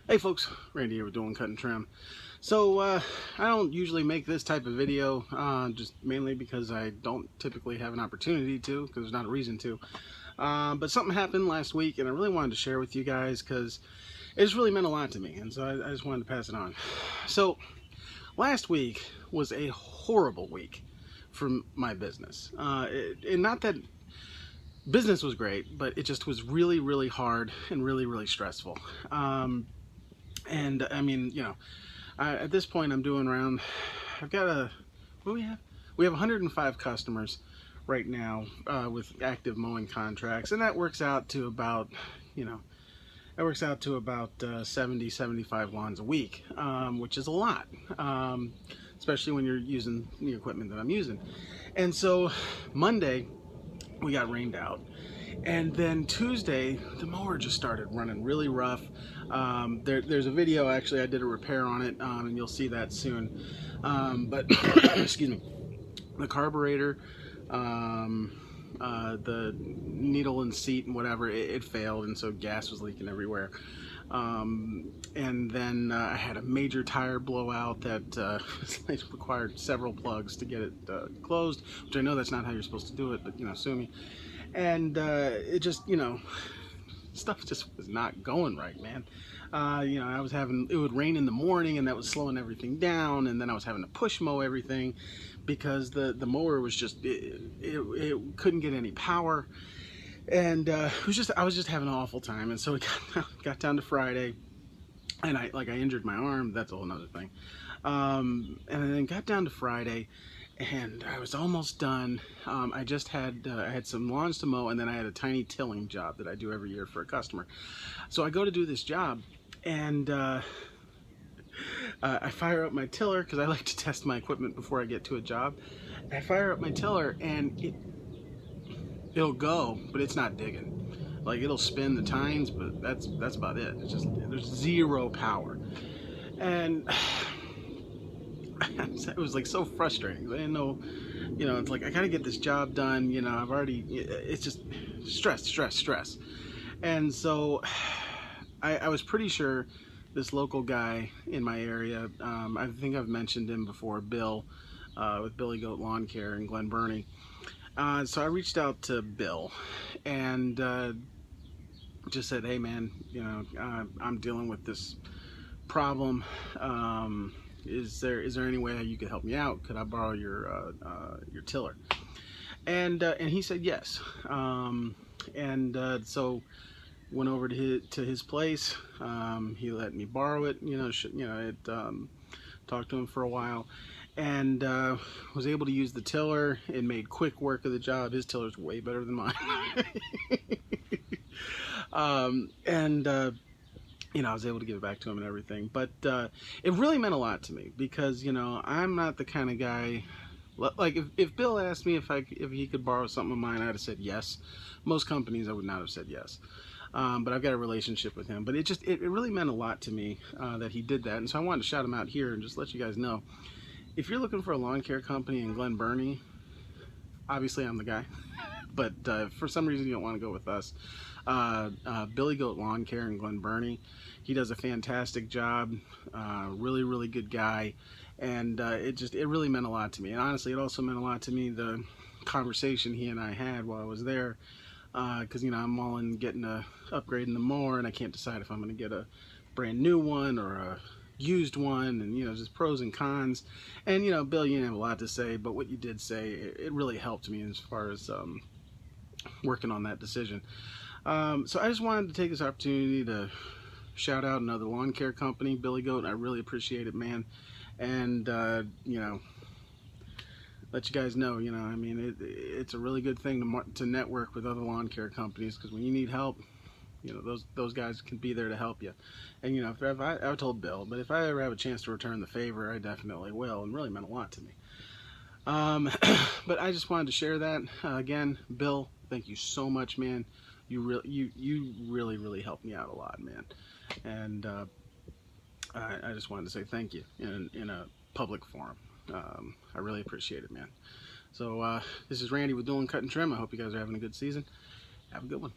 Hey folks, Randy here with Doing Cut and Trim. So I don't usually make this type of video, just mainly because I don't typically have an opportunity to, because there's not a reason to. But something happened last week, and I really wanted to share with you guys because it's really meant a lot to me, and so I just wanted to pass it on. So last week was a horrible week for my business, and not that business was great, but it just was really, really hard and really, really stressful. And I mean, at this point, I'm doing around. I've got what do we have? We have 105 customers right now with active mowing contracts, and that works out to about, you know, 70, 75 lawns a week, which is a lot, especially when you're using the equipment that I'm using. And so Monday, we got rained out. And then Tuesday, the mower just started running really rough. There's a video, actually, I did a repair on it, and you'll see that soon. But, excuse me, the carburetor, the needle and seat and whatever, it failed, and so gas was leaking everywhere. And then I had a major tire blowout that required several plugs to get it closed, which I know that's not how you're supposed to do it, but sue me. And it just, stuff just was not going right, man. I was having, it would rain in the morning, and that was slowing everything down, and then I was having to push mow everything because the mower was just, it couldn't get any power. And I was just having an awful time. And so it got down to Friday, and I injured my arm. That's a whole nother thing. And then got down to Friday, and I was almost done. I had some lawns to mow, and then I had a tiny tilling job that I do every year for a customer. So I go to do this job, and I fire up my tiller because I like to test my equipment before I get to a job. I fire up my tiller, and it'll go, but it's not digging. Like, it'll spin the tines, but that's about it. It's just, there's zero power. And it was like so frustrating. I didn't know, it's like I gotta get this job done. It's just stress. And so I was pretty sure this local guy in my area, I think I've mentioned him before, Bill, with Billy Goat Lawn Care in Glen Burnie. So I reached out to Bill and just said, hey man, I'm dealing with this problem. Is there any way you could help me out? Could I borrow your tiller? And he said yes. So went over to his place. He let me borrow it. Talked to him for a while, and was able to use the tiller. It made quick work of the job. His tiller's way better than mine. I was able to give it back to him and everything. But it really meant a lot to me because, I'm not the kind of guy, like if Bill asked me if he could borrow something of mine, I'd have said yes. Most companies I would not have said yes. But I've got a relationship with him. But it really meant a lot to me that he did that. And so I wanted to shout him out here and just let you guys know. If you're looking for a lawn care company in Glen Burnie, obviously I'm the guy. But for some reason you don't want to go with us, Billy Goat Lawn Care in Glen Burnie. He does a fantastic job, really, really good guy, and it really meant a lot to me. And honestly, it also meant a lot to me, the conversation he and I had while I was there, because I'm all in getting upgrading the mower, and I can't decide if I'm going to get a brand new one or a used one, and just pros and cons. And Bill, you didn't have a lot to say, but what you did say, it really helped me as far as working on that decision. So I just wanted to take this opportunity to shout out another lawn care company, Billy Goat. I really appreciate it, man. And let you guys know, it's a really good thing to network with other lawn care companies, because when you need help, those guys can be there to help you. And if I told Bill, but if I ever have a chance to return the favor, I definitely will. And really meant a lot to me. But I just wanted to share that. Again, Bill, thank you so much, man. You really helped me out a lot, man. And I just wanted to say thank you in a public forum. I really appreciate it, man. So this is Randy with Doing Cut and Trim. I hope you guys are having a good season. Have a good one.